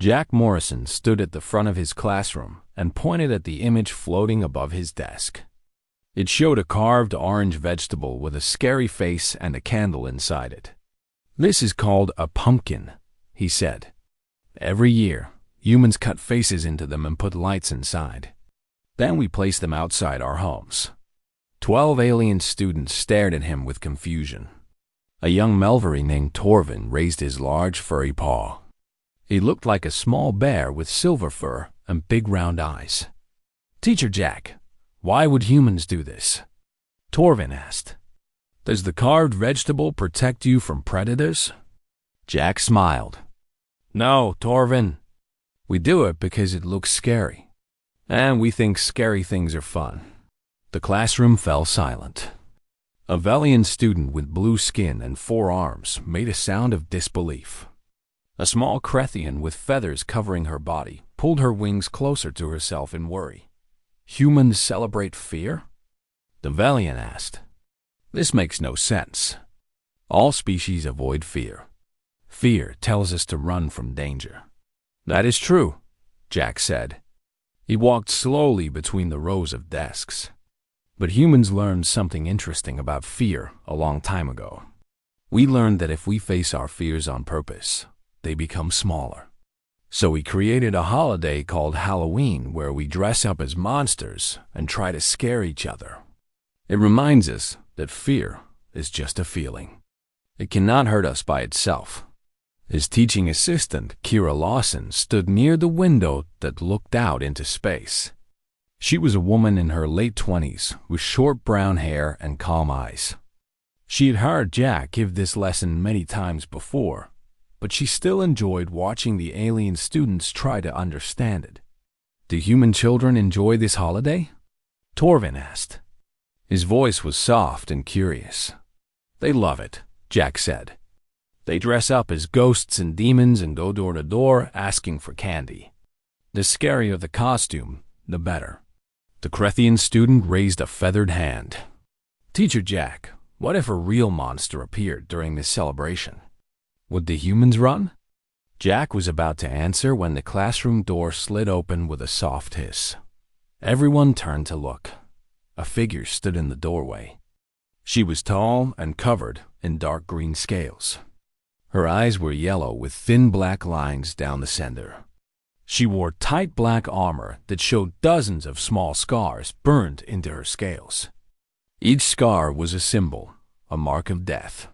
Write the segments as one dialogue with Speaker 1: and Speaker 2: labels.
Speaker 1: Jack Morrison stood at the front of his classroom and pointed at the image floating above his desk. It showed a carved orange vegetable with a scary face and a candle inside it. "This is called a pumpkin," he said. "Every year, humans cut faces into them and put lights inside. Then we place them outside our homes." 12 alien students stared at him with confusion. A young Melvery named Torvin raised his large furry paw. He looked like a small bear with silver fur and big round eyes. "Teacher Jack, why would humans do this?" Torvin asked. "Does the carved vegetable protect you from predators?" Jack smiled. "No, Torvin. We do it because it looks scary. And we think scary things are fun." The classroom fell silent. A Velian student with blue skin and 4 arms made a sound of disbelief. A small Crethian with feathers covering her body pulled her wings closer to herself in worry. "Humans celebrate fear?" The Velian asked. "This makes no sense. All species avoid fear. Fear tells us to run from danger." "That is true," Jack said. He walked slowly between the rows of desks. "But humans learned something interesting about fear a long time ago. We learned that if we face our fears on purpose, they become smaller. So we created a holiday called Halloween where we dress up as monsters and try to scare each other. It reminds us that fear is just a feeling. It cannot hurt us by itself." His teaching assistant, Kira Lawson, stood near the window that looked out into space. She was a woman in her late 20s with short brown hair and calm eyes. She had heard Jack give this lesson many times before, but she still enjoyed watching the alien students try to understand it. "Do human children enjoy this holiday?" Torvin asked. His voice was soft and curious. "They love it," Jack said. "They dress up as ghosts and demons and go door to door asking for candy. The scarier the costume, the better." The Crethian student raised a feathered hand. "Teacher Jack, what if a real monster appeared during this celebration? Would the humans run?" Jack was about to answer when the classroom door slid open with a soft hiss. Everyone turned to look. A figure stood in the doorway. She was tall and covered in dark green scales. Her eyes were yellow with thin black lines down the center. She wore tight black armor that showed dozens of small scars burned into her scales. Each scar was a symbol, a mark of death.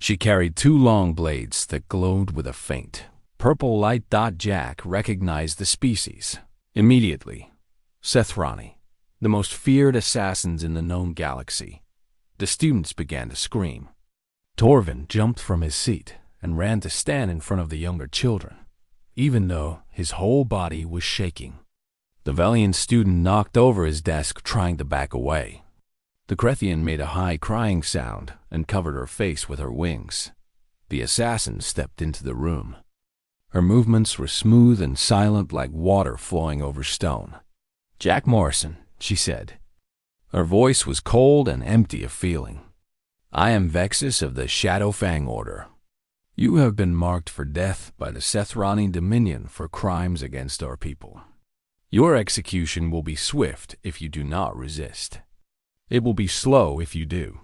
Speaker 1: She carried 2 long blades that glowed with a faint purple light. Jack recognized the species immediately. Sethrani, the most feared assassins in the known galaxy. The students began to scream. Torvin jumped from his seat and ran to stand in front of the younger children, even though his whole body was shaking. The Velian student knocked over his desk trying to back away. The Crethian made a high crying sound and covered her face with her wings. The assassin stepped into the room. Her movements were smooth and silent like water flowing over stone. "Jack Morrison," she said. Her voice was cold and empty of feeling. "I am Vexus of the Shadowfang Order. You have been marked for death by the Sethrani Dominion for crimes against our people. Your execution will be swift if you do not resist. It will be slow if you do."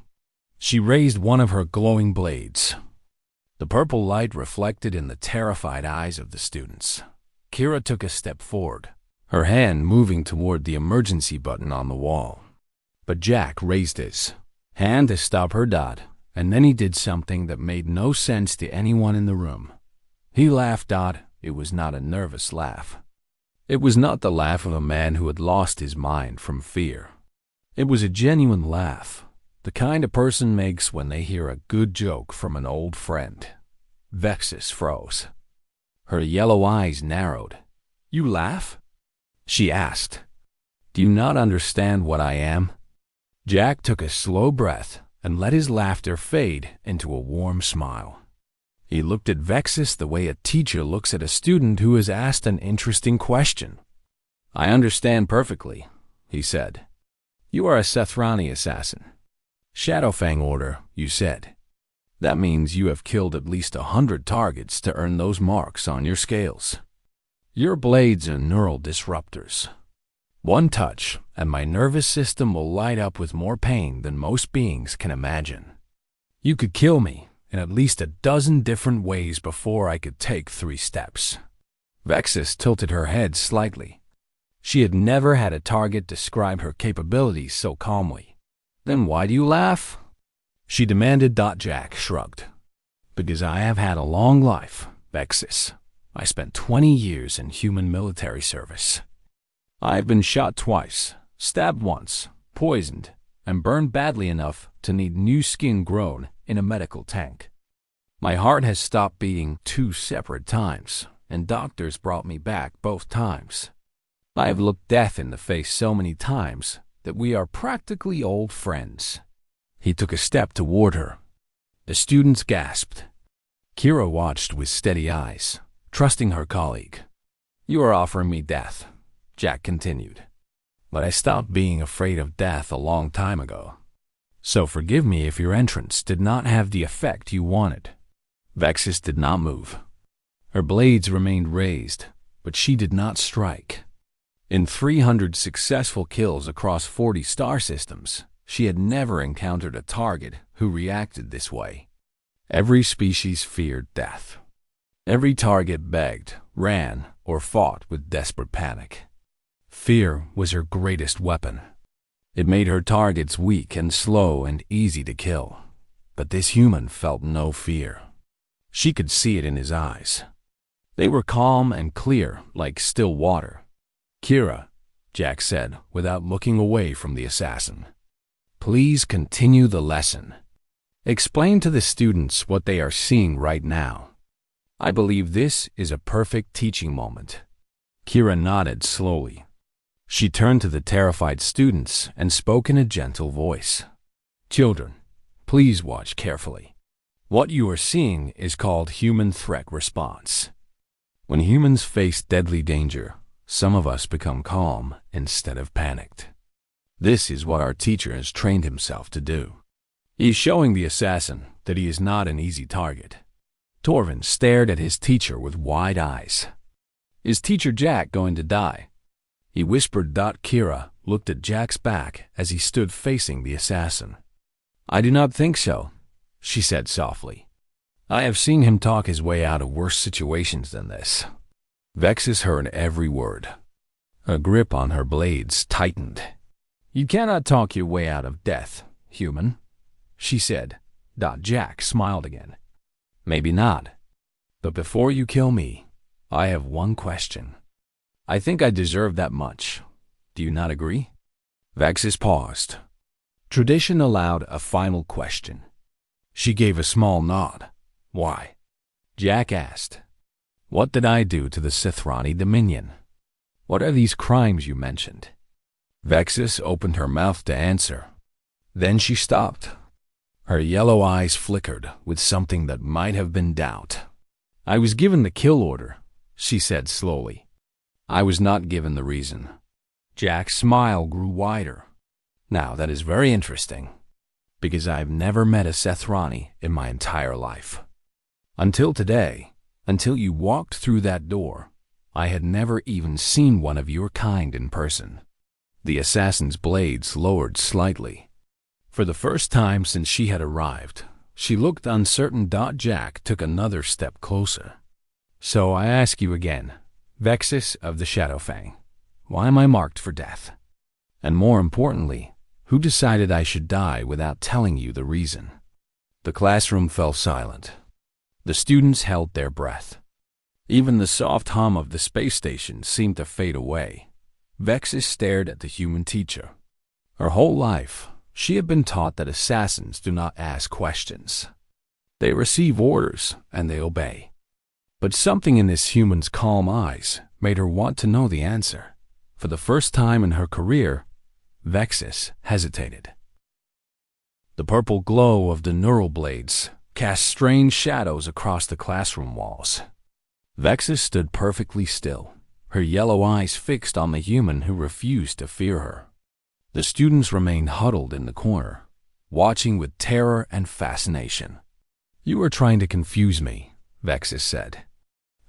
Speaker 1: She raised one of her glowing blades. The purple light reflected in the terrified eyes of the students. Kira took a step forward, her hand moving toward the emergency button on the wall. But Jack raised his hand to stop her. And then he did something that made no sense to anyone in the room. He laughed. It was not a nervous laugh. It was not the laugh of a man who had lost his mind from fear. It was a genuine laugh, the kind a person makes when they hear a good joke from an old friend. Vexus froze. Her yellow eyes narrowed. "You laugh?" she asked. "Do you not understand what I am?" Jack took a slow breath and let his laughter fade into a warm smile. He looked at Vexus the way a teacher looks at a student who has asked an interesting question. "I understand perfectly," he said. "You are a Sethrani assassin. Shadowfang Order, you said. That means you have killed at least 100 targets to earn those marks on your scales." Your blades are neural disruptors. One touch, and my nervous system will light up with more pain than most beings can imagine. You could kill me in at least a dozen different ways before I could take 3 steps. Vexus tilted her head slightly. She had never had a target describe her capabilities so calmly. Then why do you laugh? She demanded. Jack shrugged. Because I have had a long life, Vexus. I spent 20 years in human military service. I've been shot twice, stabbed once, poisoned, and burned badly enough to need new skin grown in a medical tank. My heart has stopped beating 2 separate times, and doctors brought me back both times. I have looked death in the face so many times that we are practically old friends. He took a step toward her. The students gasped. Kira watched with steady eyes, trusting her colleague. You are offering me death, Jack continued. But I stopped being afraid of death a long time ago. So forgive me if your entrance did not have the effect you wanted. Vexus did not move. Her blades remained raised, but she did not strike. In 300 successful kills across 40 star systems, she had never encountered a target who reacted this way. Every species feared death. Every target begged, ran, or fought with desperate panic. Fear was her greatest weapon. It made her targets weak and slow and easy to kill. But this human felt no fear. She could see it in his eyes. They were calm and clear like still water. Kira, Jack said without looking away from the assassin. Please continue the lesson. Explain to the students what they are seeing right now. I believe this is a perfect teaching moment. Kira nodded slowly. She turned to the terrified students and spoke in a gentle voice. Children, please watch carefully. What you are seeing is called human threat response. When humans face deadly danger, some of us become calm instead of panicked. This is what our teacher has trained himself to do. He's showing the assassin that he is not an easy target. Torvin stared at his teacher with wide eyes. Is Teacher Jack going to die? He whispered. Kira looked at Jack's back as he stood facing the assassin. I do not think so, she said softly. I have seen him talk his way out of worse situations than this. Vexus heard every word. Her grip on her blades tightened. You cannot talk your way out of death, human, she said. Jack smiled again. Maybe not. But before you kill me, I have one question. I think I deserve that much. Do you not agree? Vexus paused. Tradition allowed a final question. She gave a small nod. Why? Jack asked. What did I do to the Sithrani Dominion? What are these crimes you mentioned? Vexus opened her mouth to answer. Then she stopped. Her yellow eyes flickered with something that might have been doubt. I was given the kill order, she said slowly. I was not given the reason. Jack's smile grew wider. Now that is very interesting, because I've never met a Sithrani in my entire life. Until today, until you walked through that door, I had never even seen one of your kind in person. The assassin's blades lowered slightly. For the first time since she had arrived, she looked uncertain. Jack took another step closer. So I ask you again, Vexus of the Shadowfang, why am I marked for death? And more importantly, who decided I should die without telling you the reason? The classroom fell silent. The students held their breath. Even the soft hum of the space station seemed to fade away. Vexus stared at the human teacher. Her whole life, she had been taught that assassins do not ask questions. They receive orders and they obey. But something in this human's calm eyes made her want to know the answer. For the first time in her career, Vexus hesitated. The purple glow of the neural blades cast strange shadows across the classroom walls. Vexus stood perfectly still, her yellow eyes fixed on the human who refused to fear her. The students remained huddled in the corner, watching with terror and fascination. You are trying to confuse me, Vexus said.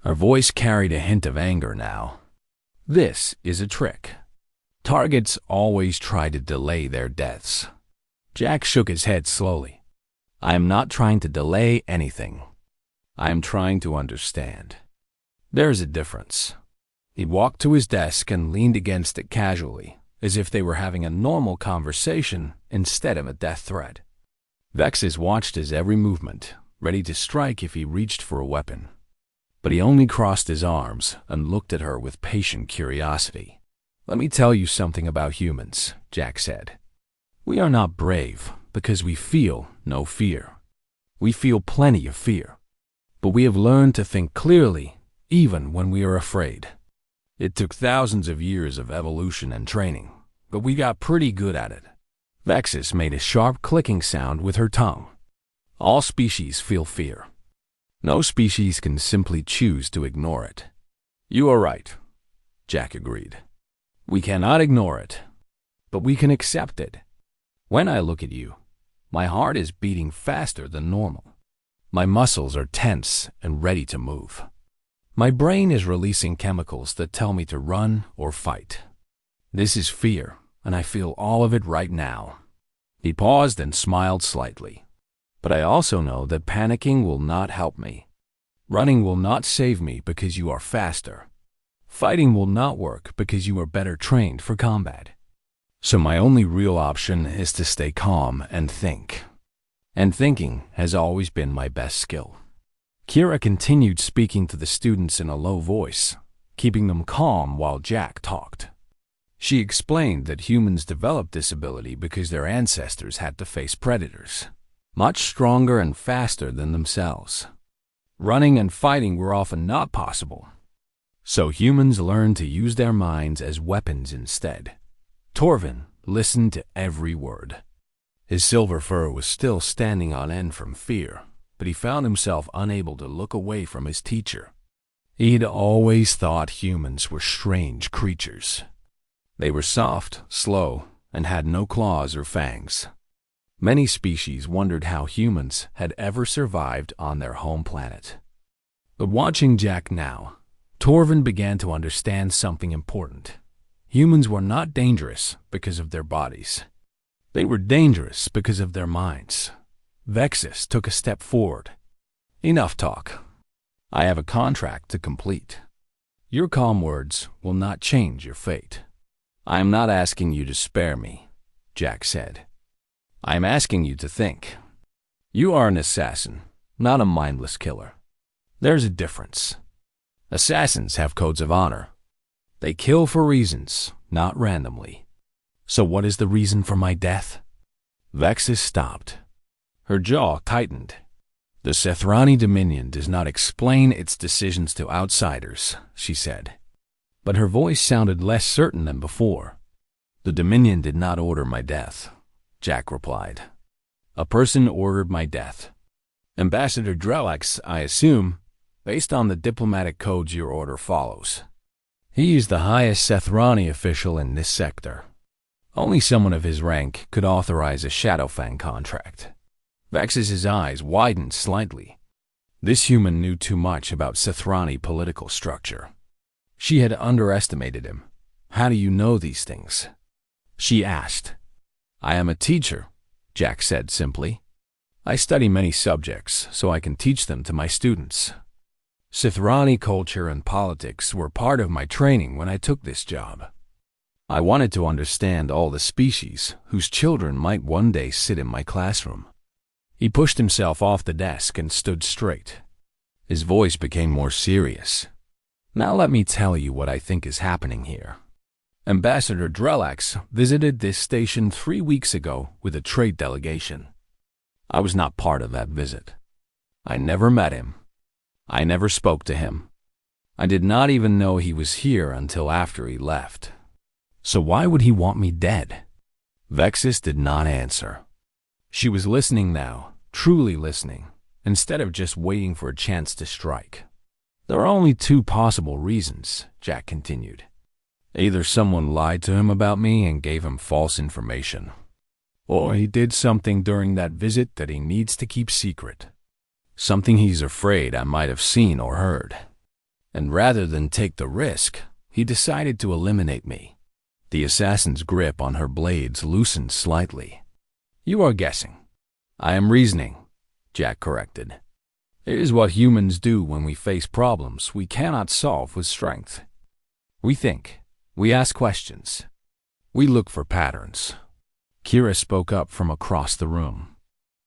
Speaker 1: Her voice carried a hint of anger now. "This is a trick. Targets always try to delay their deaths." Jack shook his head slowly. "I am not trying to delay anything. I am trying to understand. There's a difference." He walked to his desk and leaned against it casually, as if they were having a normal conversation instead of a death threat. Vexus watched his every movement, ready to strike if he reached for a weapon. But he only crossed his arms and looked at her with patient curiosity. "Let me tell you something about humans," Jack said. "We are not brave because we feel no fear. We feel plenty of fear. But we have learned to think clearly even when we are afraid. It took thousands of years of evolution and training, but we got pretty good at it." Vexus made a sharp clicking sound with her tongue. "All species feel fear. No species can simply choose to ignore it." "You are right," Jack agreed. "We cannot ignore it, but we can accept it. When I look at you, my heart is beating faster than normal. My muscles are tense and ready to move. My brain is releasing chemicals that tell me to run or fight. This is fear, and I feel all of it right now." He paused and smiled slightly. "But I also know that panicking will not help me. Running will not save me because you are faster. Fighting will not work because you are better trained for combat. So my only real option is to stay calm and think. And thinking has always been my best skill." Kira continued speaking to the students in a low voice, keeping them calm while Jack talked. She explained that humans developed this ability because their ancestors had to face predators, much stronger and faster than themselves. Running and fighting were often not possible. So humans learned to use their minds as weapons instead. Torvin listened to every word. His silver fur was still standing on end from fear, but he found himself unable to look away from his teacher. He'd always thought humans were strange creatures. They were soft, slow, and had no claws or fangs. Many species wondered how humans had ever survived on their home planet. But watching Jack now, Torvin began to understand something important. Humans were not dangerous because of their bodies. They were dangerous because of their minds. Vexus took a step forward. "Enough talk. I have a contract to complete. Your calm words will not change your fate." "I am not asking you to spare me," Jack said. "I am asking you to think. You are an assassin, not a mindless killer. There's a difference. Assassins have codes of honor. They kill for reasons, not randomly. So what is the reason for my death?" Vexus stopped. Her jaw tightened. "The Sethrani Dominion does not explain its decisions to outsiders," she said. But her voice sounded less certain than before. "The Dominion did not order my death," Jack replied. "A person ordered my death. Ambassador Drelax, I assume, based on the diplomatic codes your order follows. He is the highest Sethrani official in this sector. Only someone of his rank could authorize a Shadowfang contract." Vexus's eyes widened slightly. This human knew too much about Sethrani political structure. She had underestimated him. "How do you know these things?" she asked. "I am a teacher," Jack said simply. "I study many subjects so I can teach them to my students. Sethrani culture and politics were part of my training when I took this job. I wanted to understand all the species whose children might one day sit in my classroom." He pushed himself off the desk and stood straight. His voice became more serious. "Now let me tell you what I think is happening here. Ambassador Drelax visited this station 3 weeks ago with a trade delegation. I was not part of that visit. I never met him. I never spoke to him. I did not even know he was here until after he left. So why would he want me dead?" Vexus did not answer. She was listening now, truly listening, instead of just waiting for a chance to strike. "There are only 2 possible reasons," Jack continued. "Either someone lied to him about me and gave him false information, or he did something during that visit that he needs to keep secret. Something he's afraid I might have seen or heard. And rather than take the risk, he decided to eliminate me. The assassin's grip on her blades loosened slightly. You are guessing. I am reasoning, Jack corrected. It is what humans do when we face problems we cannot solve with strength. We think. We ask questions. We look for patterns. Kira spoke up from across the room.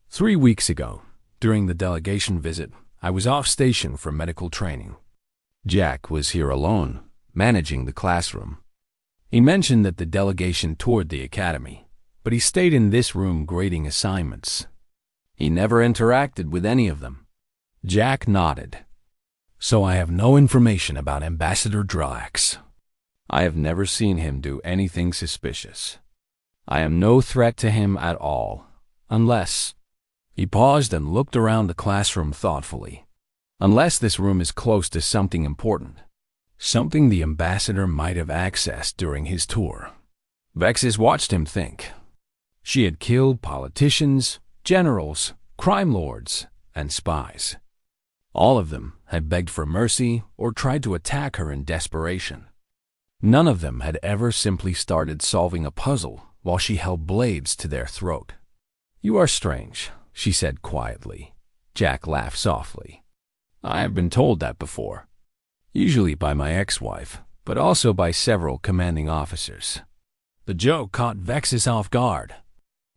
Speaker 1: 3 weeks ago, during the delegation visit, I was off station for medical training. Jack was here alone, managing the classroom. He mentioned that the delegation toured the academy, but he stayed in this room grading assignments. He never interacted with any of them. Jack nodded. So I have no information about Ambassador Drax. I have never seen him do anything suspicious. I am no threat to him at all, unless... He paused and looked around the classroom thoughtfully. Unless this room is close to something important. Something the ambassador might have accessed during his tour. Vexis watched him think. She had killed politicians, generals, crime lords, and spies. All of them had begged for mercy or tried to attack her in desperation. None of them had ever simply started solving a puzzle while she held blades to their throat. You are strange, she said quietly. Jack laughed softly. I have been told that before. Usually by my ex-wife, but also by several commanding officers. The joke caught Vexis off guard.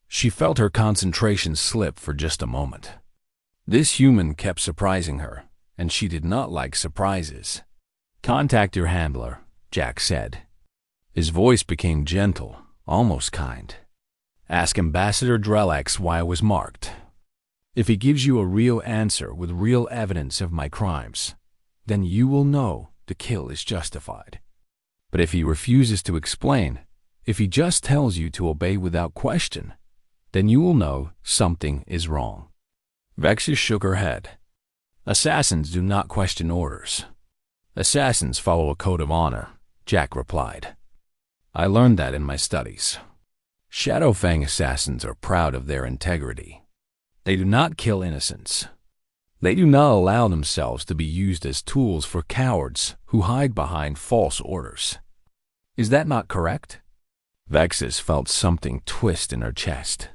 Speaker 1: She felt her concentration slip for just a moment. This human kept surprising her, and she did not like surprises. Contact your handler, Jack said. His voice became gentle, almost kind. Ask Ambassador Drelax why I was marked. If he gives you a real answer with real evidence of my crimes, then you will know the kill is justified. But if he refuses to explain, if he just tells you to obey without question, then you will know something is wrong. Vexis shook her head. Assassins do not question orders. Assassins follow a code of honor, Jack replied. I learned that in my studies. Shadowfang assassins are proud of their integrity. They do not kill innocents. They do not allow themselves to be used as tools for cowards who hide behind false orders. Is that not correct? Vexis felt something twist in her chest.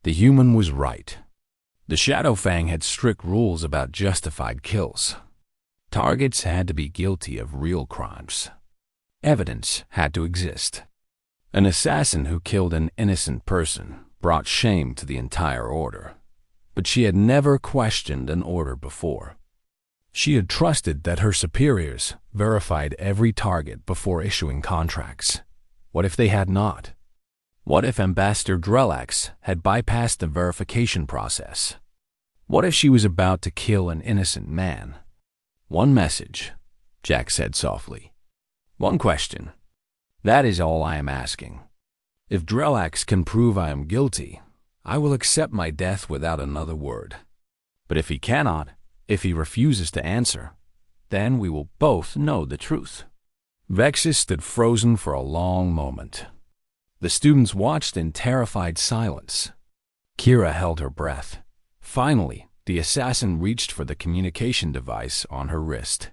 Speaker 1: The human was right. The Shadowfang had strict rules about justified kills. Targets had to be guilty of real crimes. Evidence had to exist. An assassin who killed an innocent person brought shame to the entire order. But she had never questioned an order before. She had trusted that her superiors verified every target before issuing contracts. What if they had not? What if Ambassador Drelax had bypassed the verification process? What if she was about to kill an innocent man? One message, Jack said softly. One question. That is all I am asking. If Drelax can prove I am guilty, I will accept my death without another word. But if he cannot, if he refuses to answer, then we will both know the truth. Vexis stood frozen for a long moment. The students watched in terrified silence. Kira held her breath. Finally, the assassin reached for the communication device on her wrist.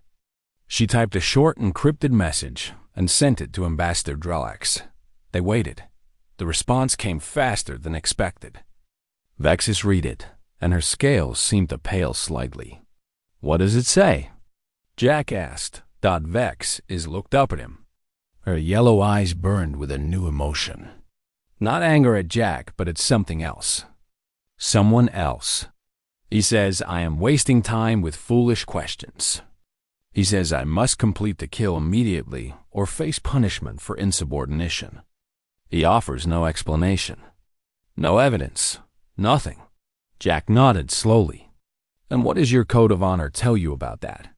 Speaker 1: She typed a short encrypted message and sent it to Ambassador Drelax. They waited. The response came faster than expected. Vexis read it, and her scales seemed to pale slightly. What does it say? Jack asked. Vex looked up at him. Her yellow eyes burned with a new emotion. Not anger at Jack, but at something else. Someone else. He says I am wasting time with foolish questions. He says I must complete the kill immediately or face punishment for insubordination. He offers no explanation. No evidence. Nothing. Jack nodded slowly. And what does your code of honor tell you about that?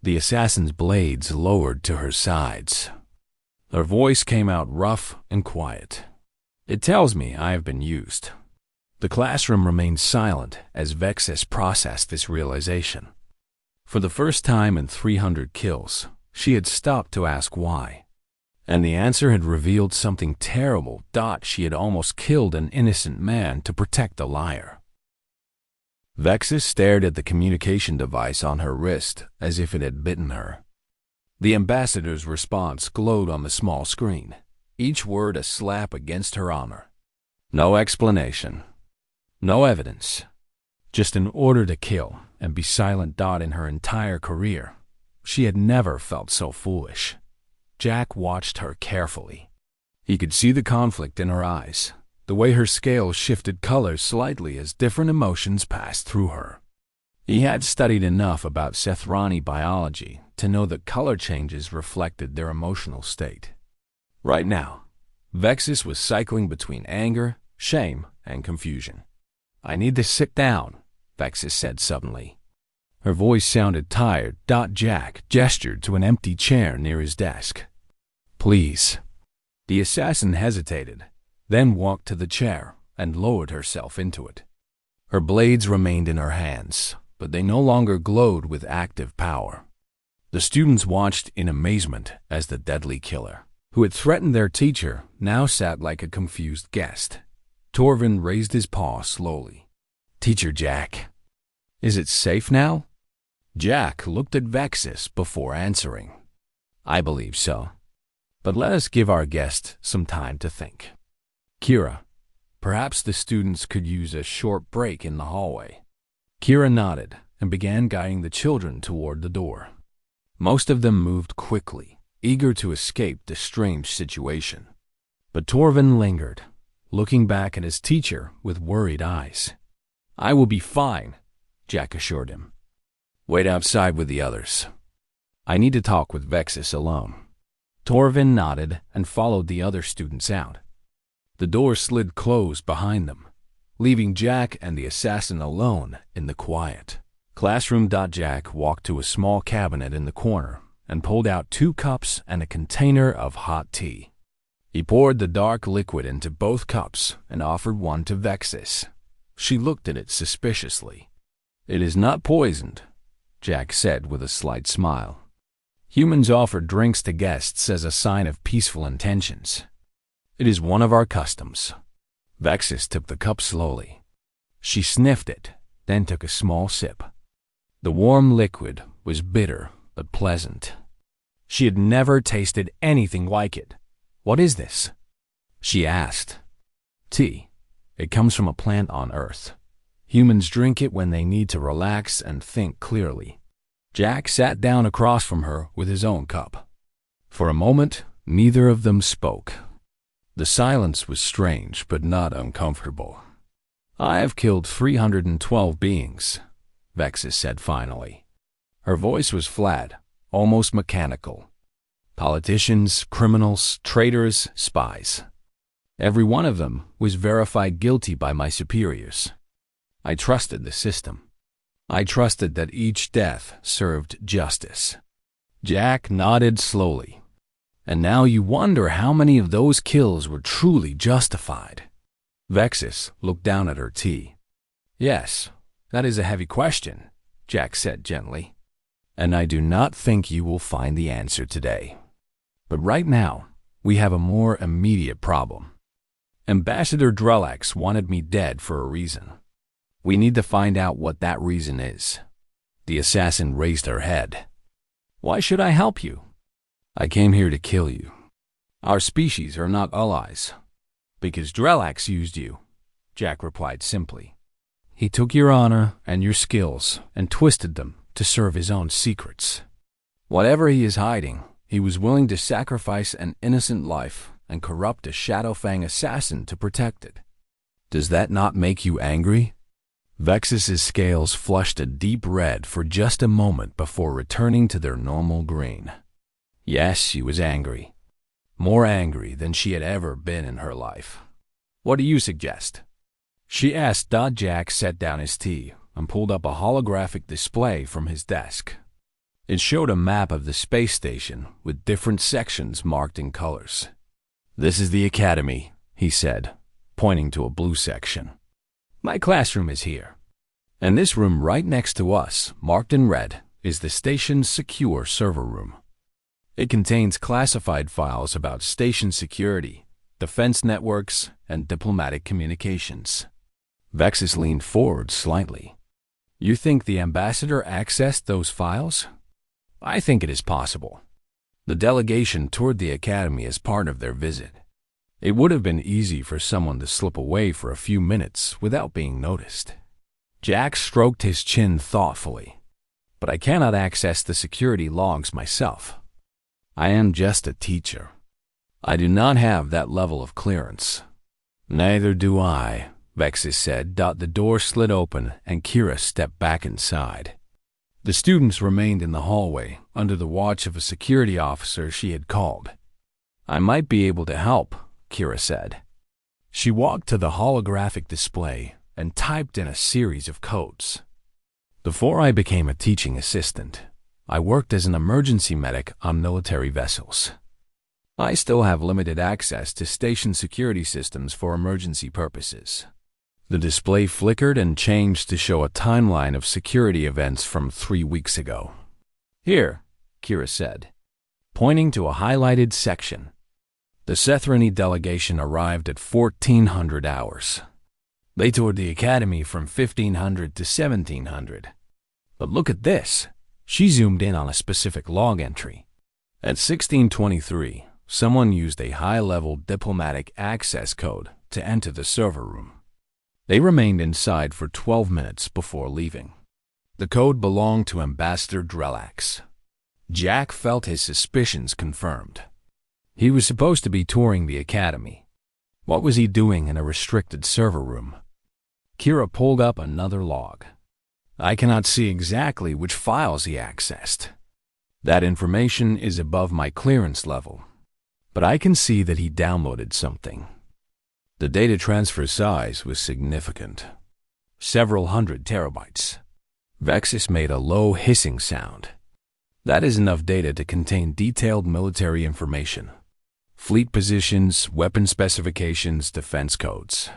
Speaker 1: The assassin's blades lowered to her sides. Her voice came out rough and quiet. It tells me I have been used. The classroom remained silent as Vexis processed this realization. For the first time in 300 kills, she had stopped to ask why. And the answer had revealed something terrible. She had almost killed an innocent man to protect a liar. Vexis stared at the communication device on her wrist as if it had bitten her. The ambassador's response glowed on the small screen, each word a slap against her honor. No explanation. No evidence. Just an order to kill and be silent. In her entire career, she had never felt so foolish. Jack watched her carefully. He could see the conflict in her eyes, the way her scales shifted colors slightly as different emotions passed through her. He had studied enough about Sethrani biology to know that color changes reflected their emotional state. Right now, Vexus was cycling between anger, shame, and confusion. "I need to sit down," Vexus said suddenly. Her voice sounded tired. Jack gestured to an empty chair near his desk. "Please." The assassin hesitated, then walked to the chair and lowered herself into it. Her blades remained in her hands, but they no longer glowed with active power. The students watched in amazement as the deadly killer, who had threatened their teacher, now sat like a confused guest. Torvin raised his paw slowly. "Teacher Jack, is it safe now?" Jack looked at Vexus before answering. "I believe so. But let us give our guest some time to think. Kira, perhaps the students could use a short break in the hallway." Kira nodded and began guiding the children toward the door. Most of them moved quickly, eager to escape the strange situation. But Torvin lingered, looking back at his teacher with worried eyes. "I will be fine," Jack assured him. "Wait outside with the others. I need to talk with Vexus alone." Torvin nodded and followed the other students out. The door slid closed behind them, leaving Jack and the assassin alone in the quiet classroom. Jack walked to a small cabinet in the corner and pulled out 2 cups and a container of hot tea. He poured the dark liquid into both cups and offered one to Vexus. She looked at it suspiciously. "It is not poisoned," Jack said with a slight smile. "Humans offer drinks to guests as a sign of peaceful intentions. It is one of our customs." Vexus took the cup slowly. She sniffed it, then took a small sip. The warm liquid was bitter but pleasant. She had never tasted anything like it. "What is this?" she asked. "Tea. It comes from a plant on Earth. Humans drink it when they need to relax and think clearly." Jack sat down across from her with his own cup. For a moment, neither of them spoke. The silence was strange but not uncomfortable. "I have killed 312 beings," Vexus said finally. Her voice was flat, almost mechanical. "Politicians, criminals, traitors, spies. Every one of them was verified guilty by my superiors. I trusted the system. I trusted that each death served justice." Jack nodded slowly. "And now you wonder how many of those kills were truly justified?" Vexus looked down at her tea. "Yes, that is a heavy question," Jack said gently. "And I do not think you will find the answer today. But right now, we have a more immediate problem. Ambassador Drelax wanted me dead for a reason. We need to find out what that reason is." The assassin raised her head. "Why should I help you?" "I came here to kill you. Our species are not allies." "Because Drelax used you," Jack replied simply. "He took your honor and your skills and twisted them to serve his own secrets. Whatever he is hiding, he was willing to sacrifice an innocent life and corrupt a Shadowfang assassin to protect it. Does that not make you angry?" Vexus's scales flushed a deep red for just a moment before returning to their normal green. Yes, she was angry. More angry than she had ever been in her life. "What do you suggest?" she asked. Jack set down his tea and pulled up a holographic display from his desk. It showed a map of the space station with different sections marked in colors. "This is the academy," he said, pointing to a blue section. "My classroom is here. And this room right next to us, marked in red, is the station's secure server room. It contains classified files about station security, defense networks, and diplomatic communications." Vexus leaned forward slightly. "You think the ambassador accessed those files?" "I think it is possible. The delegation toured the academy as part of their visit. It would have been easy for someone to slip away for a few minutes without being noticed. Jack stroked his chin thoughtfully. But I cannot access the security logs myself. I am just a teacher. I do not have that level of clearance. Neither do I, Vexus said. The door slid open and Kira stepped back inside. The students remained in the hallway under the watch of a security officer she had called. I might be able to help, Kira said. She walked to the holographic display and typed in a series of codes. Before I became a teaching assistant, I worked as an emergency medic on military vessels. I still have limited access to station security systems for emergency purposes. The display flickered and changed to show a timeline of security events from 3 weeks ago. Here, Kira said, pointing to a highlighted section. The Sethrani delegation arrived at 1400 hours. They toured the academy from 1500 to 1700. But look at this. She zoomed in on a specific log entry. At 1623, someone used a high-level diplomatic access code to enter the server room. They remained inside for 12 minutes before leaving. The code belonged to Ambassador Drelax. Jack felt his suspicions confirmed. He was supposed to be touring the academy. What was he doing in a restricted server room? Kira pulled up another log. I cannot see exactly which files he accessed. That information is above my clearance level, but I can see that he downloaded something. The data transfer size was significant. Several hundred terabytes. Vexus made a low hissing sound. That is enough data to contain detailed military information. Fleet positions, weapon specifications, defense codes.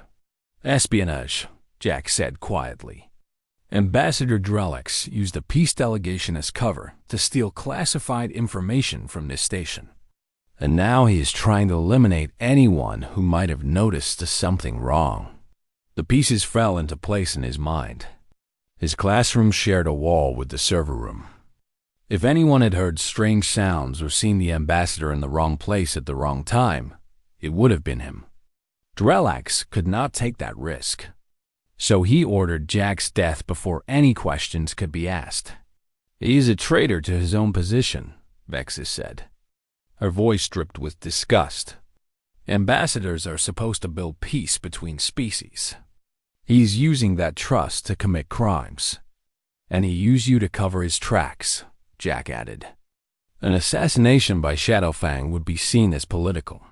Speaker 1: Espionage, Jack said quietly. Ambassador Drelax used a peace delegation as cover to steal classified information from this station. And now he is trying to eliminate anyone who might have noticed something wrong. The pieces fell into place in his mind. His classroom shared a wall with the server room. If anyone had heard strange sounds or seen the ambassador in the wrong place at the wrong time, it would have been him. Drelax could not take that risk. So he ordered Jack's death before any questions could be asked. He is a traitor to his own position, Vexus said. Her voice dripped with disgust. Ambassadors are supposed to build peace between species. He's using that trust to commit crimes. And he used you to cover his tracks, Jack added. An assassination by Shadowfang would be seen as political.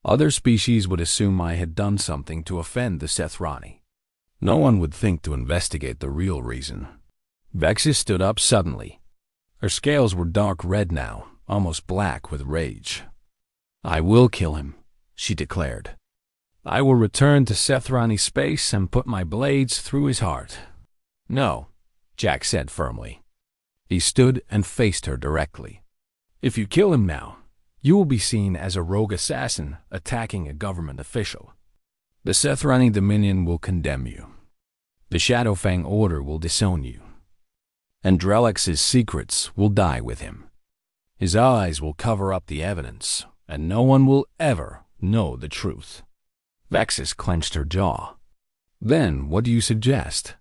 Speaker 1: Other species would assume I had done something to offend the Sethrani. No one would think to investigate the real reason. Vexus stood up suddenly. Her scales were dark red now, almost black with rage. I will kill him, she declared. I will return to Sethrani space and put my blades through his heart. No, Jack said firmly. He stood and faced her directly. If you kill him now, you will be seen as a rogue assassin attacking a government official. The Sethrani Dominion will condemn you. The Shadowfang Order will disown you. And Drelax's secrets will die with him. His eyes will cover up the evidence, and no one will ever know the truth. Vexus clenched her jaw. Then what do you suggest?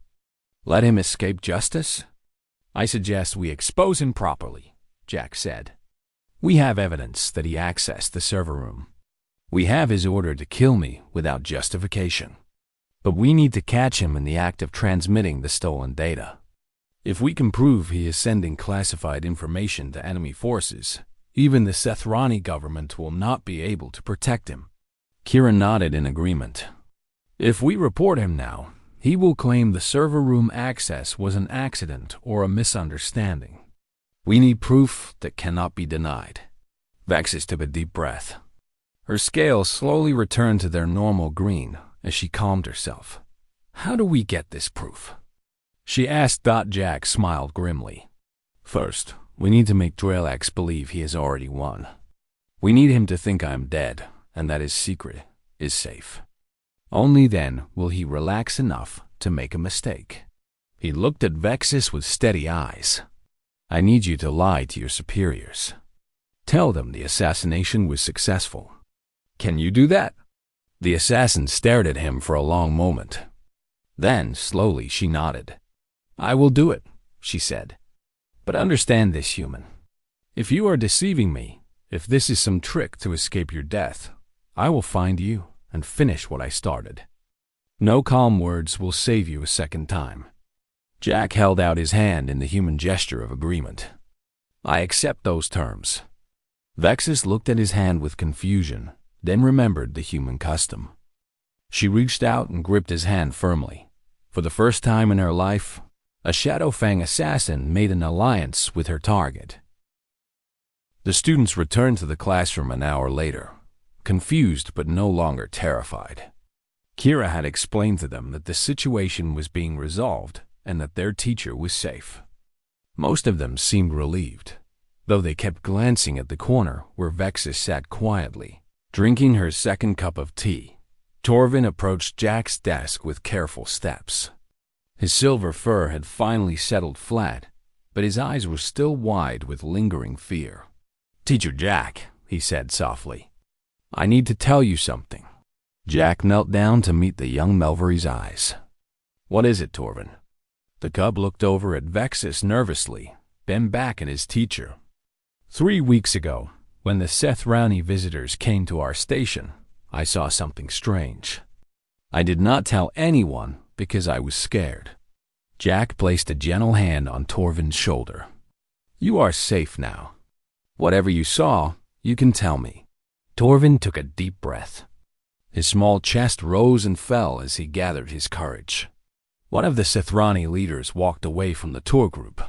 Speaker 1: Let him escape justice? I suggest we expose him properly, Jack said. We have evidence that he accessed the server room. We have his order to kill me without justification. But we need to catch him in the act of transmitting the stolen data. If we can prove he is sending classified information to enemy forces, even the Sethrani government will not be able to protect him. Kira nodded in agreement. If we report him now, he will claim the server room access was an accident or a misunderstanding. We need proof that cannot be denied. Vexus took a deep breath. Her scales slowly returned to their normal green as she calmed herself. How do we get this proof? She asked. Jack smiled grimly. First, we need to make Drelax believe he has already won. We need him to think I am dead and that his secret is safe. Only then will he relax enough to make a mistake. He looked at Vexus with steady eyes. I need you to lie to your superiors. Tell them the assassination was successful. Can you do that? The assassin stared at him for a long moment. Then, slowly, she nodded. I will do it, she said. But understand this, human. If you are deceiving me, if this is some trick to escape your death, I will find you and finish what I started. No calm words will save you a second time. Jack held out his hand in the human gesture of agreement. I accept those terms. Vexus looked at his hand with confusion, then remembered the human custom. She reached out and gripped his hand firmly. For the first time in her life, a Shadow Fang assassin made an alliance with her target. The students returned to the classroom an hour later, confused but no longer terrified. Kira had explained to them that the situation was being resolved and that their teacher was safe. Most of them seemed relieved, though they kept glancing at the corner where Vexus sat quietly, drinking her second cup of tea. Torvin approached Jack's desk with careful steps. His silver fur had finally settled flat, but his eyes were still wide with lingering fear. Teacher Jack, he said softly, I need to tell you something. Jack knelt down to meet the young Melvery's eyes. What is it, Torvin? The cub looked over at Vexus nervously, then back at his teacher. 3 weeks ago, when the Sethrani visitors came to our station, I saw something strange. I did not tell anyone because I was scared. Jack placed a gentle hand on Torvin's shoulder. You are safe now. Whatever you saw, you can tell me. Torvin took a deep breath. His small chest rose and fell as he gathered his courage. One of the Sethrani leaders walked away from the tour group.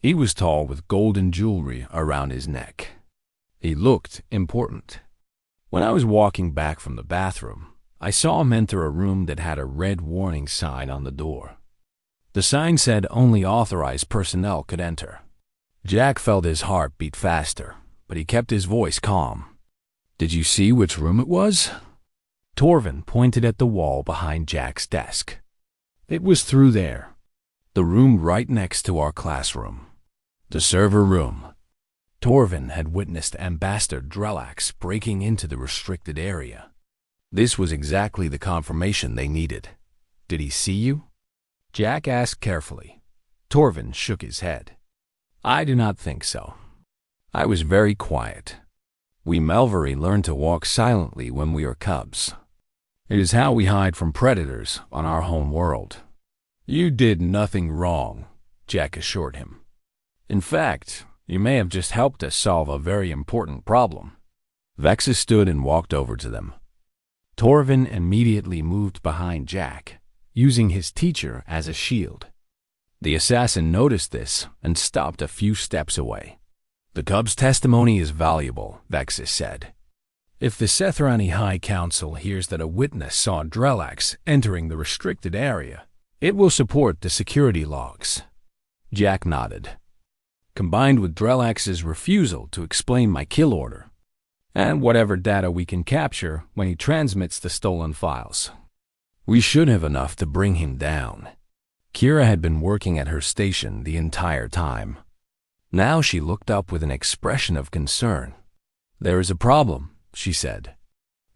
Speaker 1: He was tall with golden jewelry around his neck. He looked important. When I was walking back from the bathroom, I saw him enter a room that had a red warning sign on the door. The sign said only authorized personnel could enter. Jack felt his heart beat faster, but he kept his voice calm. Did you see which room it was? Torvin pointed at the wall behind Jack's desk. It was through there. The room right next to our classroom. The server room. Torvin had witnessed Ambassador Drellax breaking into the restricted area. This was exactly the confirmation they needed. Did he see you? Jack asked carefully. Torvin shook his head. I do not think so. I was very quiet. We Melvery learned to walk silently when we are cubs. It is how we hide from predators on our home world. You did nothing wrong, Jack assured him. In fact, you may have just helped us solve a very important problem. Vexus stood and walked over to them. Torvin immediately moved behind Jack, using his teacher as a shield. The assassin noticed this and stopped a few steps away. The cub's testimony is valuable, Vexus said. If the Sethrani High Council hears that a witness saw Drellax entering the restricted area, it will support the security logs. Jack nodded. Combined with Drellax's refusal to explain my kill order, and whatever data we can capture when he transmits the stolen files, we should have enough to bring him down. Kira had been working at her station the entire time. Now she looked up with an expression of concern. There is a problem, she said.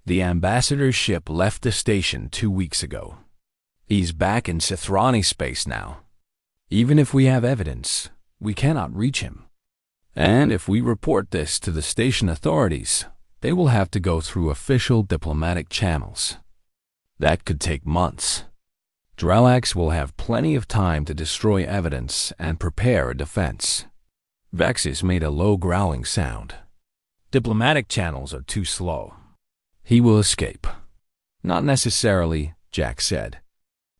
Speaker 1: The ambassador's ship left the station 2 weeks ago. He's back in Sethrani space now. Even if we have evidence, we cannot reach him. And if we report this to the station authorities, they will have to go through official diplomatic channels. That could take months. Drellax will have plenty of time to destroy evidence and prepare a defense. Vexus made a low growling sound. Diplomatic channels are too slow. He will escape. Not necessarily, Jack said.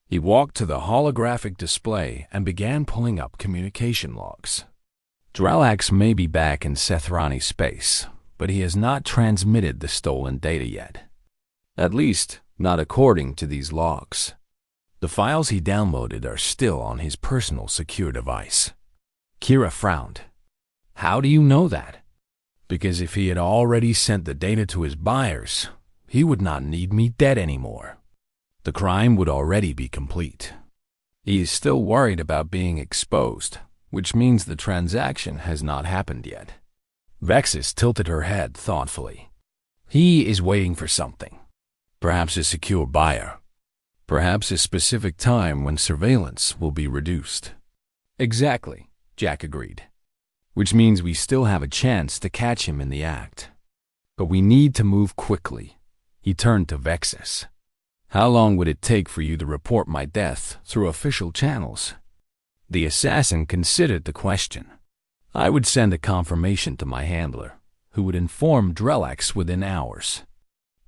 Speaker 1: He walked to the holographic display and began pulling up communication logs. Drellax may be back in Sethrani space, but he has not transmitted the stolen data yet. At least, not according to these logs. The files he downloaded are still on his personal secure device. Kira frowned. How do you know that? Because if he had already sent the data to his buyers, he would not need me dead anymore. The crime would already be complete. He is still worried about being exposed, which means the transaction has not happened yet. Vexis tilted her head thoughtfully. He is waiting for something. Perhaps a secure buyer. Perhaps a specific time when surveillance will be reduced. Exactly, Jack agreed. Which means we still have a chance to catch him in the act. But we need to move quickly. He turned to Vexis. How long would it take for you to report my death through official channels? The assassin considered the question. I would send a confirmation to my handler, who would inform Drelax within hours.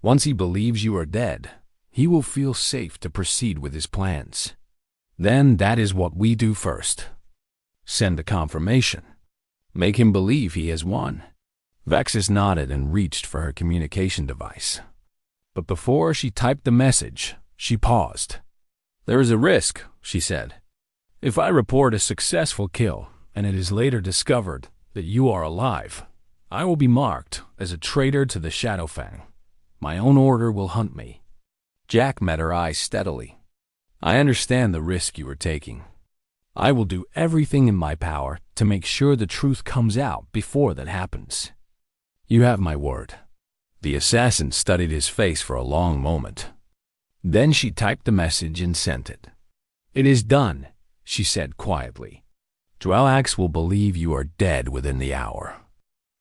Speaker 1: Once he believes you are dead, he will feel safe to proceed with his plans. Then that is what we do first. Send a confirmation. Make him believe he has won. Vexis nodded and reached for her communication device. But before she typed the message, she paused. There is a risk, she said. If I report a successful kill, and it is later discovered that you are alive, I will be marked as a traitor to the Shadowfang. My own order will hunt me. Jack met her eyes steadily. I understand the risk you are taking. I will do everything in my power to make sure the truth comes out before that happens. You have my word. The assassin studied his face for a long moment. Then she typed the message and sent it. It is done, she said quietly. Drelax will believe you are dead within the hour.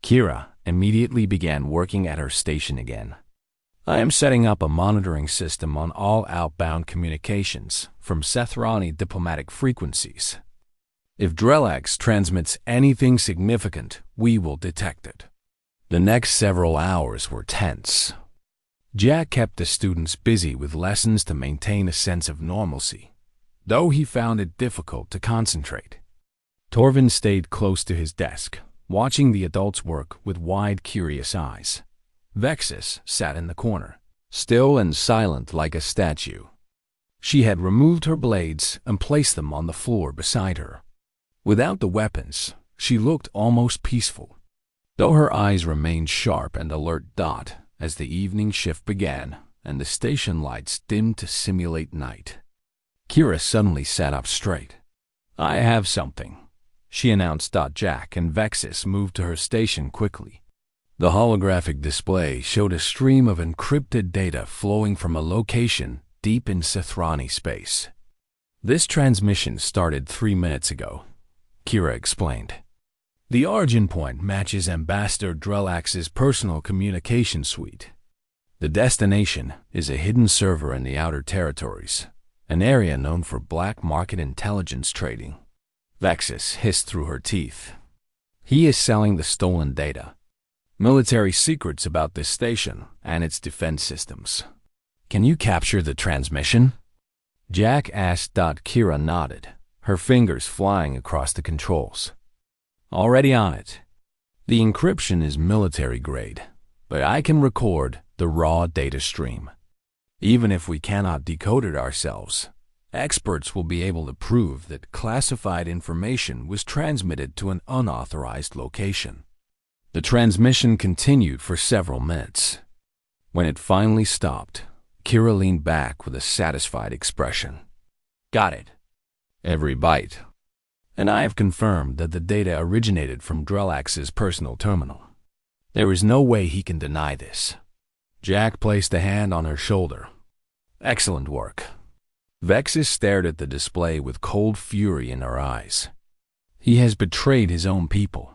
Speaker 1: Kira immediately began working at her station again. I am setting up a monitoring system on all outbound communications from Sethrani diplomatic frequencies. If Drelax transmits anything significant, we will detect it. The next several hours were tense. Jack kept the students busy with lessons to maintain a sense of normalcy, though he found it difficult to concentrate. Torvin stayed close to his desk, watching the adults work with wide, curious eyes. Vexis sat in the corner, still and silent like a statue. She had removed her blades and placed them on the floor beside her. Without the weapons, she looked almost peaceful, though her eyes remained sharp and alert. As the evening shift began and the station lights dimmed to simulate night, Kira suddenly sat up straight. I have something, she announced. Jack and Vexis moved to her station quickly. The holographic display showed a stream of encrypted data flowing from a location deep in Sethrani space. This transmission started 3 minutes ago, Kira explained. The origin point matches Ambassador Drelax's personal communication suite. The destination is a hidden server in the Outer Territories, an area known for black market intelligence trading. Vexis hissed through her teeth. He is selling the stolen data. Military secrets about this station and its defense systems. Can you capture the transmission? Jack asked. Kira nodded, her fingers flying across the controls. Already on it. The encryption is military grade, but I can record the raw data stream. Even if we cannot decode it ourselves, experts will be able to prove that classified information was transmitted to an unauthorized location. The transmission continued for several minutes. When it finally stopped, Kira leaned back with a satisfied expression. Got it. Every byte. And I have confirmed that the data originated from Drelax's personal terminal. There is no way he can deny this. Jack placed a hand on her shoulder. Excellent work. Vexis stared at the display with cold fury in her eyes. He has betrayed his own people.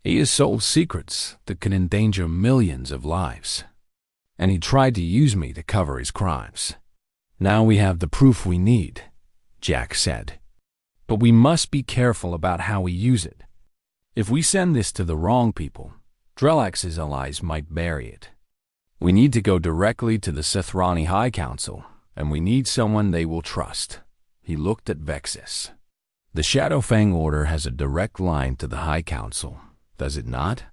Speaker 1: He has sold secrets that could endanger millions of lives. And he tried to use me to cover his crimes. Now we have the proof we need, Jack said. But we must be careful about how we use it. If we send this to the wrong people, Drelax's allies might bury it. We need to go directly to the Sethrani High Council, and we need someone they will trust. He looked at Vexis. The Shadowfang Order has a direct line to the High Council, does it not?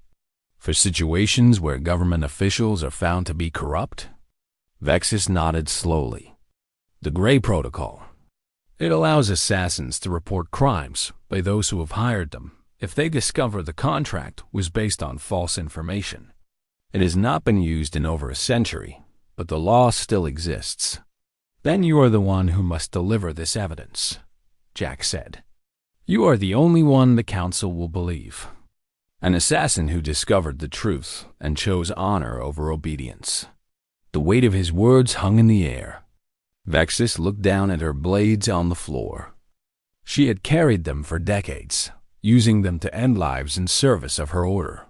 Speaker 1: For situations where government officials are found to be corrupt? Vexis nodded slowly. The Grey Protocol. It allows assassins to report crimes by those who have hired them if they discover the contract was based on false information. It has not been used in over a century, but the law still exists. Then you are the one who must deliver this evidence, Jack said. You are the only one the council will believe. An assassin who discovered the truth and chose honor over obedience. The weight of his words hung in the air. Vexus looked down at her blades on the floor. She had carried them for decades, using them to end lives in service of her order.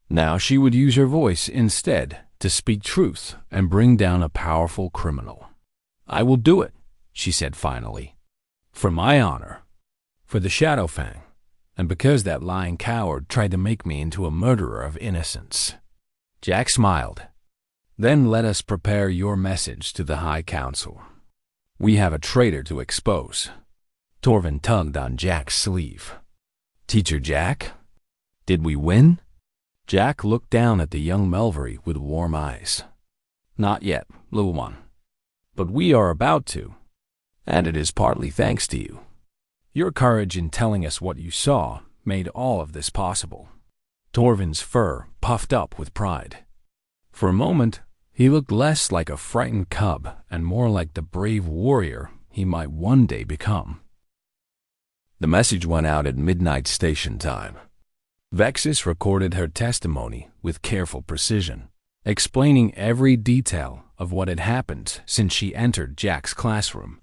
Speaker 1: Now she would use her voice instead to speak truth and bring down a powerful criminal. "I will do it," she said finally. "For my honor. For the Shadowfang. And because that lying coward tried to make me into a murderer of innocents." Jack smiled. "Then let us prepare your message to the High Council. We have a traitor to expose." Torvin tugged on Jack's sleeve. "Teacher Jack? Did we win?" Jack looked down at the young Melvery with warm eyes. "Not yet, little one. But we are about to. And it is partly thanks to you. Your courage in telling us what you saw made all of this possible." Torvin's fur puffed up with pride. For a moment, he looked less like a frightened cub and more like the brave warrior he might one day become. The message went out at midnight station time. Vexus recorded her testimony with careful precision, explaining every detail of what had happened since she entered Jack's classroom.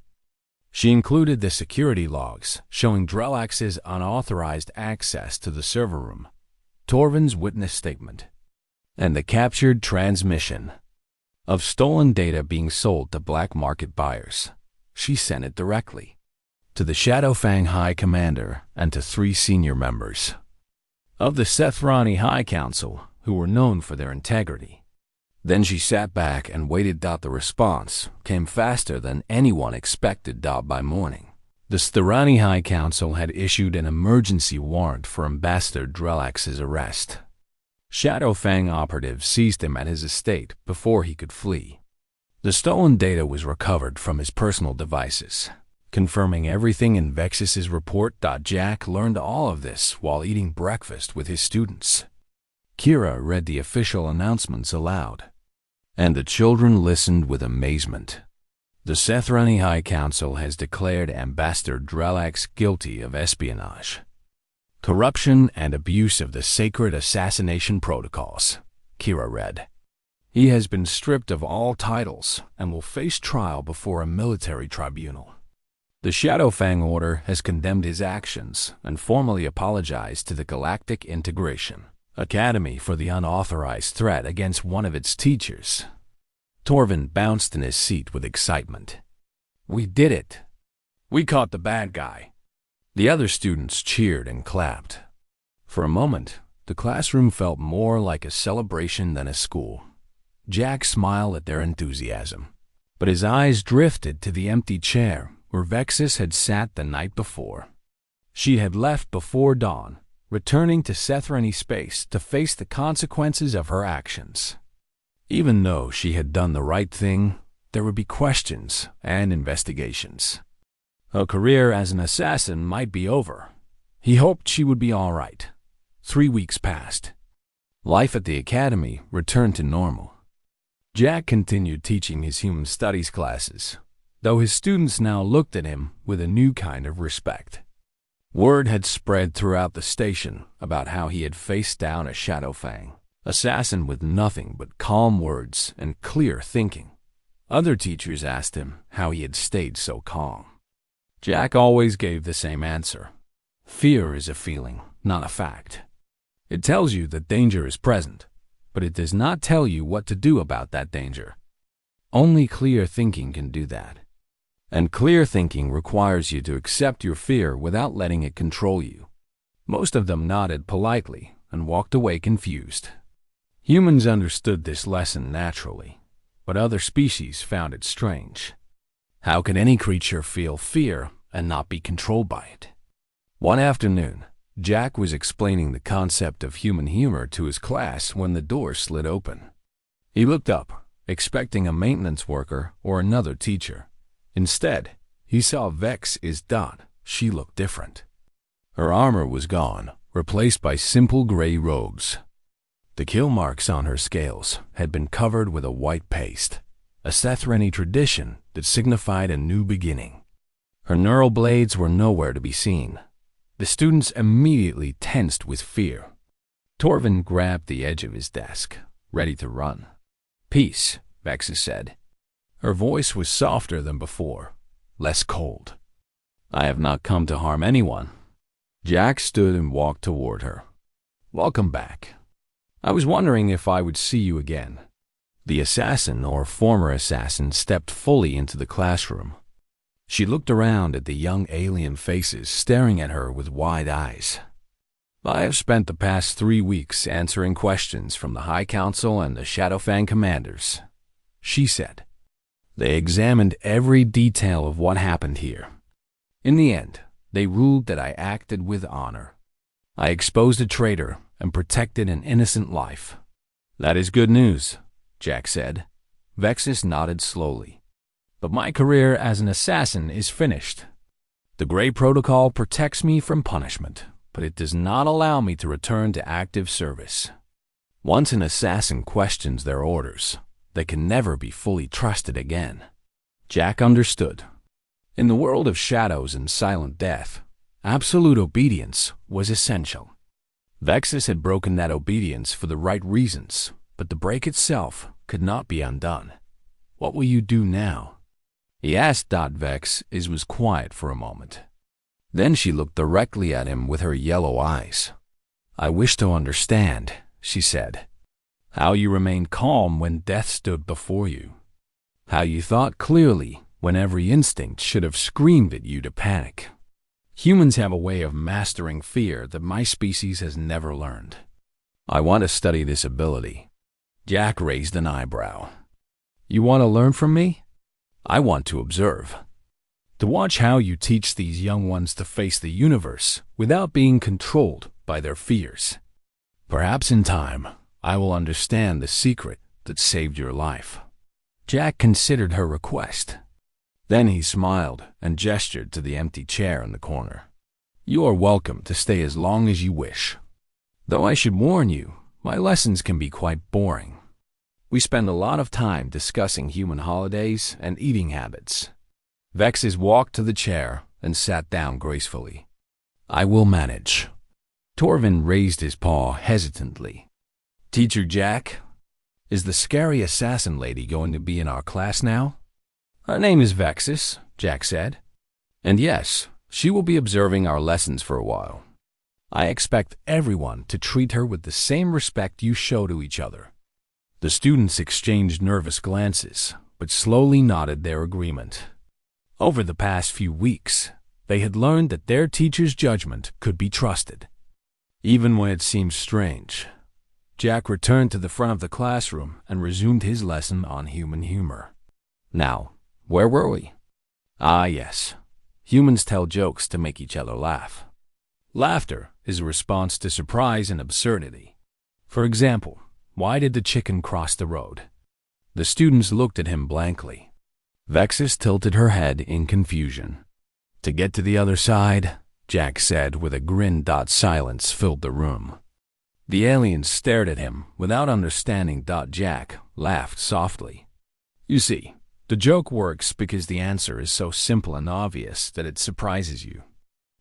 Speaker 1: She included the security logs showing Drellax's unauthorized access to the server room, Torvin's witness statement, and the captured transmission of stolen data being sold to black market buyers. She sent it directly to the Shadowfang High Commander and to 3 senior members of the Sethrani High Council who were known for their integrity. Then she sat back and waited. The response came faster than anyone expected. By morning, the Sethrani High Council had issued an emergency warrant for Ambassador Drellax's arrest. Shadowfang operatives seized him at his estate before he could flee. The stolen data was recovered from his personal devices, confirming everything in Vexus's report. Jack learned all of this while eating breakfast with his students. Kira read the official announcements aloud, and the children listened with amazement. The Sethrani High Council has declared Ambassador Drellax guilty of espionage, corruption, and abuse of the sacred assassination protocols, Kira read. He has been stripped of all titles and will face trial before a military tribunal. The Shadowfang Order has condemned his actions and formally apologized to the Galactic Integration Academy for the unauthorized threat against one of its teachers. Torvin bounced in his seat with excitement. "We did it! We caught the bad guy!" The other students cheered and clapped. For a moment, the classroom felt more like a celebration than a school. Jack smiled at their enthusiasm, but his eyes drifted to the empty chair where Vexus had sat the night before. She had left before dawn, returning to Sethrani space to face the consequences of her actions. Even though she had done the right thing, there would be questions and investigations. Her career as an assassin might be over. He hoped she would be all right. 3 weeks passed. Life at the academy returned to normal. Jack continued teaching his human studies classes, though his students now looked at him with a new kind of respect. Word had spread throughout the station about how he had faced down a Shadowfang assassin with nothing but calm words and clear thinking. Other teachers asked him how he had stayed so calm. Jack always gave the same answer. Fear is a feeling, not a fact. It tells you that danger is present, but it does not tell you what to do about that danger. Only clear thinking can do that. And clear thinking requires you to accept your fear without letting it control you. Most of them nodded politely and walked away confused. Humans understood this lesson naturally, but other species found it strange. How could any creature feel fear and not be controlled by it? One afternoon, Jack was explaining the concept of human humor to his class when the door slid open. He looked up, expecting a maintenance worker or another teacher. Instead, he saw Vex is Dot. She looked different. Her armor was gone, replaced by simple gray robes. The kill marks on her scales had been covered with a white paste, a Sethrani tradition that signified a new beginning. Her neural blades were nowhere to be seen. The students immediately tensed with fear. Torvin grabbed the edge of his desk, ready to run. "Peace," Vexus said. Her voice was softer than before, less cold. "I have not come to harm anyone." Jack stood and walked toward her. "Welcome back. I was wondering if I would see you again." The assassin, or former assassin, stepped fully into the classroom. She looked around at the young alien faces staring at her with wide eyes. "I have spent the past 3 weeks answering questions from the High Council and the Shadowfang commanders," she said. "They examined every detail of what happened here. In the end, they ruled that I acted with honor. I exposed a traitor and protected an innocent life." "That is good news," Jack said. Vexus nodded slowly. "But my career as an assassin is finished. The Grey Protocol protects me from punishment, but it does not allow me to return to active service. Once an assassin questions their orders, they can never be fully trusted again." Jack understood. In the world of shadows and silent death, absolute obedience was essential. Vexus had broken that obedience for the right reasons, but the break itself could not be undone. "What will you do now?" he asked. Vex was quiet for a moment. Then she looked directly at him with her yellow eyes. "I wish to understand," she said, "how you remained calm when death stood before you. How you thought clearly when every instinct should have screamed at you to panic. Humans have a way of mastering fear that my species has never learned. I want to study this ability." Jack raised an eyebrow. "You want to learn from me?" "I want to observe. To watch how you teach these young ones to face the universe without being controlled by their fears. Perhaps in time, I will understand the secret that saved your life." Jack considered her request. Then he smiled and gestured to the empty chair in the corner. "You are welcome to stay as long as you wish. Though I should warn you, my lessons can be quite boring. We spend a lot of time discussing human holidays and eating habits." Vexus walked to the chair and sat down gracefully. "I will manage." Torvin raised his paw hesitantly. "Teacher Jack, is the scary assassin lady going to be in our class now?" "Her name is Vexus," Jack said. "And yes, she will be observing our lessons for a while. I expect everyone to treat her with the same respect you show to each other." The students exchanged nervous glances, but slowly nodded their agreement. Over the past few weeks, they had learned that their teacher's judgment could be trusted. Even when it seemed strange, Jack returned to the front of the classroom and resumed his lesson on human humor. Now, where were we? Ah, yes. Humans tell jokes to make each other laugh. Laughter is a response to surprise and absurdity. For example, why did the chicken cross the road? The students looked at him blankly. Vexus tilted her head in confusion. "To get to the other side," Jack said with a grin. Silence filled the room. The aliens stared at him without understanding. Jack laughed softly. "You see, the joke works because the answer is so simple and obvious that it surprises you.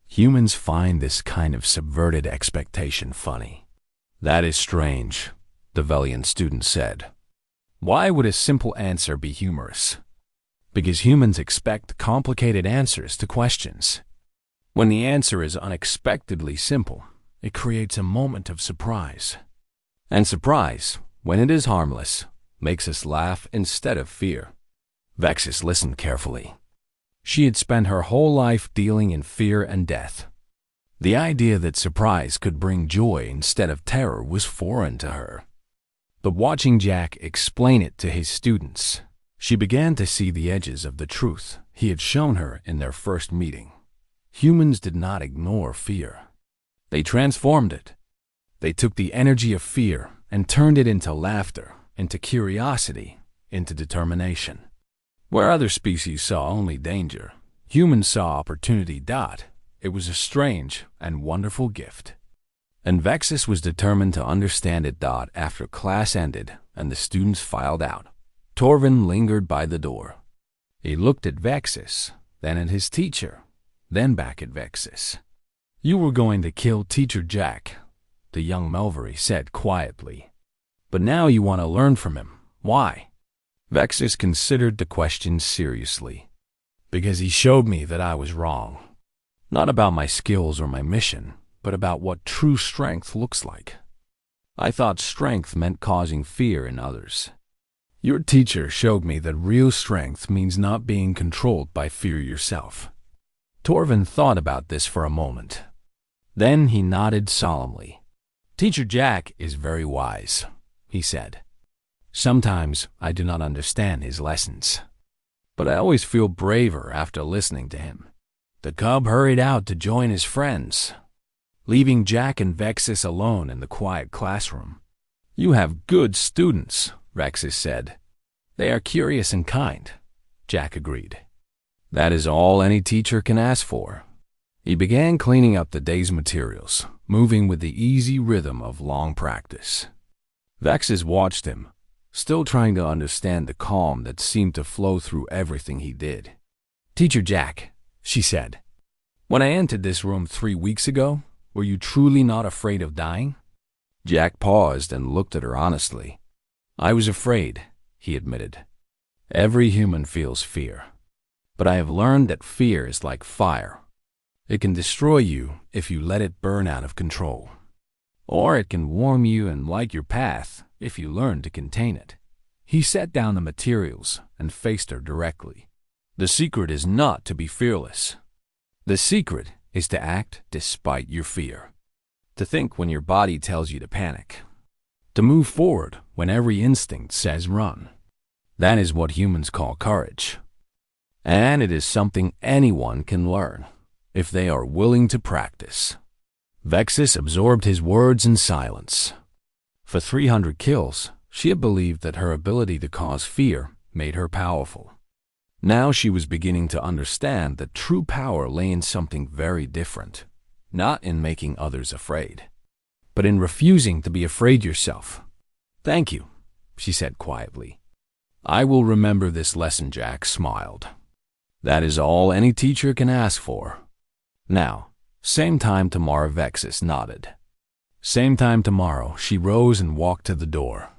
Speaker 1: Humans find this kind of subverted expectation funny." "That is strange," the valiant student said. "Why would a simple answer be humorous?" "Because humans expect complicated answers to questions. When the answer is unexpectedly simple, it creates a moment of surprise. And surprise, when it is harmless, makes us laugh instead of fear." Vexus listened carefully. She had spent her whole life dealing in fear and death. The idea that surprise could bring joy instead of terror was foreign to her. But watching Jack explain it to his students, she began to see the edges of the truth he had shown her in their first meeting. Humans did not ignore fear. They transformed it. They took the energy of fear and turned it into laughter, into curiosity, into determination. Where other species saw only danger, humans saw opportunity. It was a strange and wonderful gift. And Vexus was determined to understand it. After class ended and the students filed out, Torvin lingered by the door. He looked at Vexus, then at his teacher, then back at Vexus. "You were going to kill Teacher Jack. the young Melvery said quietly. "But now you want to learn from him. Why?" Vexus considered the question seriously. "Because he showed me that I was wrong. Not about my skills or my mission, but about what true strength looks like. I thought strength meant causing fear in others. Your teacher showed me that real strength means not being controlled by fear yourself." Torvin thought about this for a moment. Then he nodded solemnly. "Teacher Jack is very wise," he said. "Sometimes I do not understand his lessons, but I always feel braver after listening to him." The cub hurried out to join his friends, leaving Jack and Vexus alone in the quiet classroom. "You have good students," Vexus said. "They are curious and kind," Jack agreed. "That is all any teacher can ask for." He began cleaning up the day's materials, moving with the easy rhythm of long practice. Vexus watched him, still trying to understand the calm that seemed to flow through everything he did. "Teacher Jack," she said, "when I entered this room 3 weeks ago, were you truly not afraid of dying?" Jack paused and looked at her honestly. "I was afraid," he admitted. "Every human feels fear. But I have learned that fear is like fire. It can destroy you if you let it burn out of control. Or it can warm you and light your path if you learn to contain it." He set down the materials and faced her directly. "The secret is not to be fearless. The secret is to act despite your fear. To think when your body tells you to panic. To move forward when every instinct says run. That is what humans call courage. And it is something anyone can learn if they are willing to practice." Vexus absorbed his words in silence. For 300 kills, she had believed that her ability to cause fear made her powerful. Now she was beginning to understand that true power lay in something very different, not in making others afraid, but in refusing to be afraid yourself. "Thank you," she said quietly. "I will remember this lesson," Jack smiled. "That is all any teacher can ask for." "Now, same time tomorrow," Vexus nodded. Same time tomorrow, she rose and walked to the door,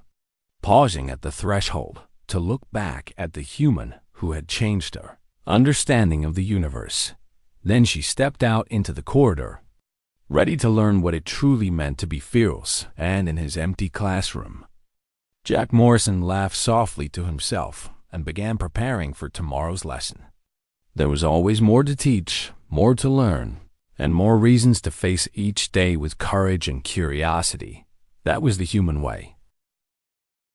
Speaker 1: pausing at the threshold to look back at the human who had changed her understanding of the universe. Then she stepped out into the corridor, ready to learn what it truly meant to be fearless. And in his empty classroom, Jack Morrison laughed softly to himself and began preparing for tomorrow's lesson. There was always more to teach, more to learn, and more reasons to face each day with courage and curiosity. That was the human way.